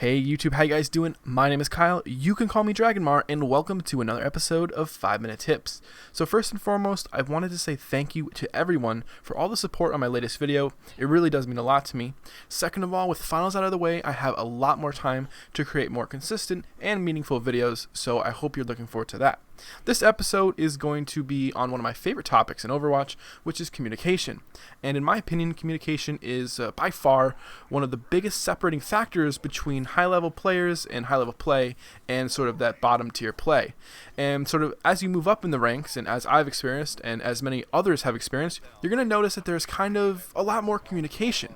Hey YouTube, how you guys doing? My name is Kyle, you can call me Dragonmar, and welcome to another episode of 5 Minute Tips. So first and foremost, I wanted to say thank you to everyone for all the support on my latest video. It really does mean a lot to me. Second of all, with finals out of the way, I have a lot more time to create more consistent and meaningful videos, so I hope you're looking forward to that. This episode is going to be on one of my favorite topics in Overwatch, which is communication. And in my opinion, communication is by far one of the biggest separating factors between high-level players and high-level play and sort of that bottom tier play. And sort of as you move up in the ranks, and as I've experienced and as many others have experienced, you're going to notice that there's kind of a lot more communication.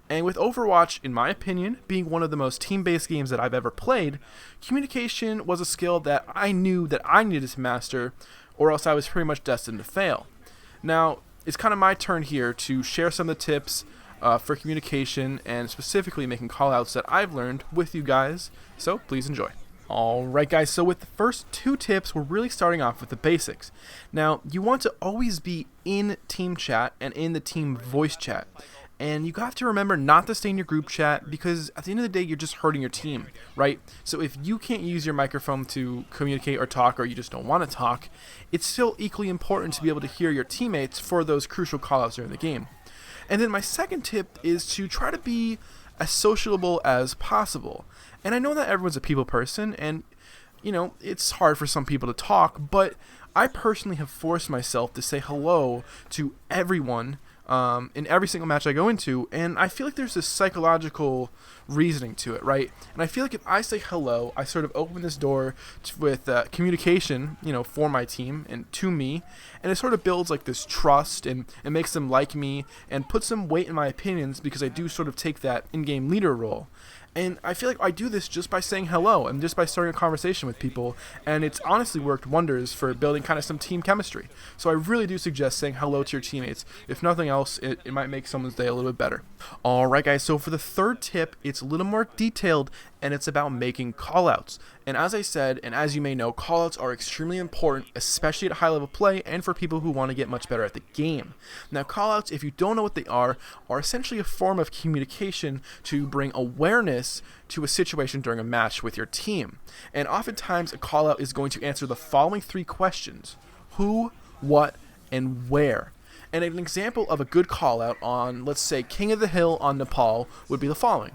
And with Overwatch, in my opinion, being one of the most team-based games that I've ever played, communication was a skill that I knew that I needed to master, or else I was pretty much destined to fail. Now, it's kind of my turn here to share some of the tips for communication and specifically making callouts that I've learned with you guys, so please enjoy. Alright guys, so with the first two tips, we're really starting off with the basics. Now, you want to always be in team chat and in the team voice chat. And you have to remember not to stay in your group chat because at the end of the day, you're just hurting your team, right? So if you can't use your microphone to communicate or talk, or you just don't want to talk, it's still equally important to be able to hear your teammates for those crucial callouts during the game. And then my second tip is to try to be as sociable as possible. And I know that everyone's a people person, and you know, it's hard for some people to talk, but I personally have forced myself to say hello to everyone in every single match I go into, and I feel like there's this psychological reasoning to it, right? And I feel like if I say hello, I sort of open this door with communication, you know, for my team and to me, and it sort of builds like this trust and makes them like me and puts some weight in my opinions because I do sort of take that in-game leader role. And I feel like I do this just by saying hello and just by starting a conversation with people, and it's honestly worked wonders for building kind of some team chemistry. So I really do suggest saying hello to your teammates. If nothing else, it might make someone's day a little bit better. Alright guys, so for the third tip, it's a little more detailed, and it's about making callouts. And as I said, and as you may know, callouts are extremely important, especially at high level play and for people who want to get much better at the game. Now callouts, if you don't know what they are essentially a form of communication to bring awareness to a situation during a match with your team. And oftentimes a callout is going to answer the following three questions: who, what, and where. And an example of a good callout on, let's say, King of the Hill on Nepal would be the following: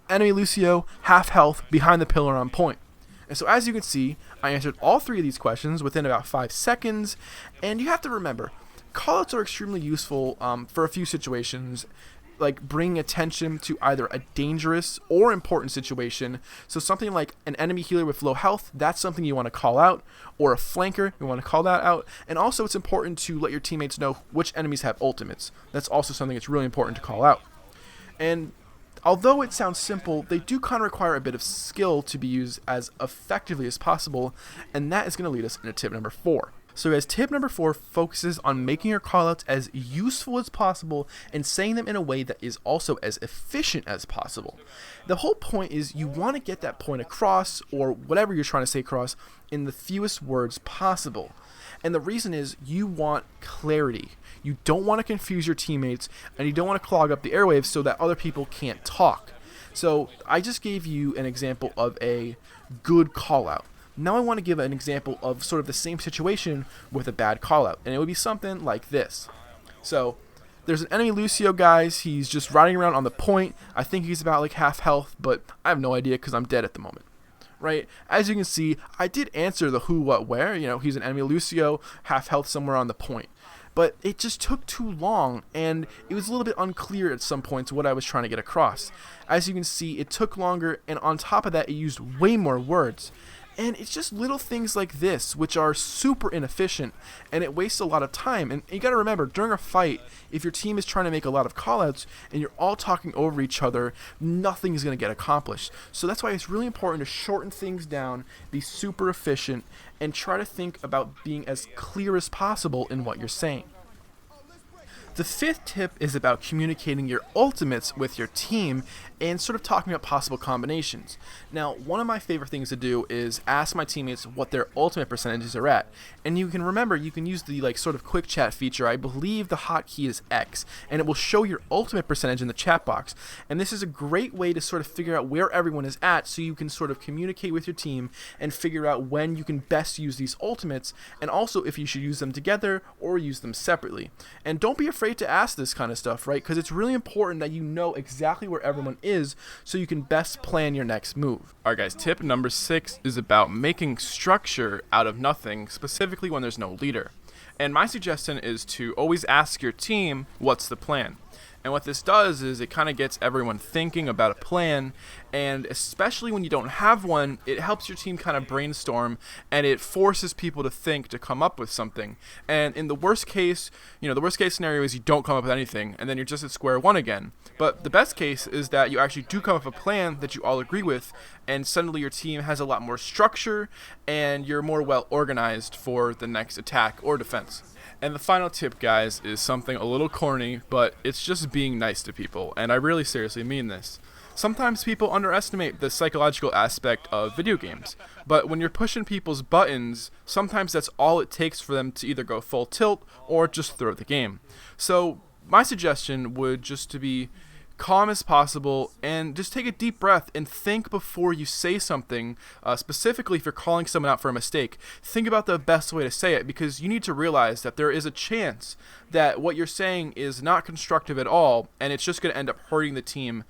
enemy Lucio, half health, behind the pillar on point. And so as you can see, I answered all three of these questions within about 5 seconds, and you have to remember, callouts are extremely useful for a few situations, like bringing attention to either a dangerous or important situation. So something like an enemy healer with low health, that's something you want to call out, or a flanker, you want to call that out. And also it's important to let your teammates know which enemies have ultimates. That's also something that's really important to call out. And although it sounds simple, they do kind of require a bit of skill to be used as effectively as possible, and that is going to lead us into tip number 4. So guys, tip number 4 focuses on making your callouts as useful as possible and saying them in a way that is also as efficient as possible. The whole point is you want to get that point across, or whatever you're trying to say across, in the fewest words possible. And the reason is you want clarity. You don't want to confuse your teammates, and you don't want to clog up the airwaves so that other people can't talk. So I just gave you an example of a good callout. Now I want to give an example of sort of the same situation with a bad callout, and it would be something like this. So there's an enemy Lucio, guys. He's just riding around on the point. I think he's about like half health, but I have no idea because I'm dead at the moment. Right? As you can see, I did answer the who, what, where. You know, he's an enemy Lucio, half health somewhere on the point. But it just took too long, and it was a little bit unclear at some points what I was trying to get across. As you can see, it took longer, and on top of that, it used way more words. And it's just little things like this, which are super inefficient, and it wastes a lot of time. And you gotta remember, during a fight, if your team is trying to make a lot of callouts, and you're all talking over each other, nothing is gonna get accomplished. So that's why it's really important to shorten things down, be super efficient, and try to think about being as clear as possible in what you're saying. The fifth tip is about communicating your ultimates with your team and sort of talking about possible combinations. Now, one of my favorite things to do is ask my teammates what their ultimate percentages are at. And you can remember, you can use the sort of quick chat feature. I believe the hotkey is X, and it will show your ultimate percentage in the chat box. And this is a great way to sort of figure out where everyone is at, so you can sort of communicate with your team and figure out when you can best use these ultimates, and also if you should use them together or use them separately. And don't be afraid to ask this kind of stuff, right? Because it's really important that you know exactly where everyone is so you can best plan your next move. Alright guys, tip number 6 is about making structure out of nothing, specifically when there's no leader. And my suggestion is to always ask your team, what's the plan? And what this does is it kind of gets everyone thinking about a plan, and especially when you don't have one, it helps your team kind of brainstorm, and it forces people to think, to come up with something. And in the worst case, the worst case scenario is you don't come up with anything, and then you're just at square one again. But the best case is that you actually do come up with a plan that you all agree with, and suddenly your team has a lot more structure, and you're more well organized for the next attack or defense. And the final tip, guys, is something a little corny, but it's just being nice to people, and I really seriously mean this. Sometimes people underestimate the psychological aspect of video games, but when you're pushing people's buttons, sometimes that's all it takes for them to either go full tilt or just throw the game. So my suggestion would just to be calm as possible and just take a deep breath and think before you say something. Specifically if you're calling someone out for a mistake, think about the best way to say it, because you need to realize that there is a chance that what you're saying is not constructive at all, and it's just going to end up hurting the team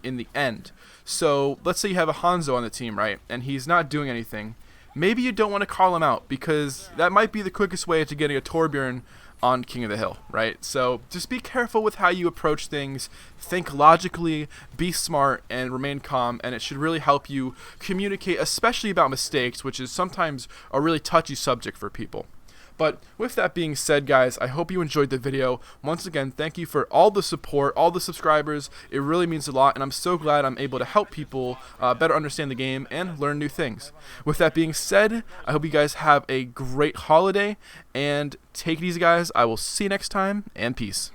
in the end. So let's say you have a Hanzo on the team, right, and he's not doing anything. Maybe you don't want to call him out, because that might be the quickest way to getting a Torbjorn on King of the Hill, right? So just be careful with how you approach things, think logically, be smart, and remain calm, and it should really help you communicate, especially about mistakes, which is sometimes a really touchy subject for people. But with that being said, guys, I hope you enjoyed the video. Once again, thank you for all the support, all the subscribers. It really means a lot, and I'm so glad I'm able to help people better understand the game and learn new things. With that being said, I hope you guys have a great holiday, and take it easy, guys. I will see you next time, and peace.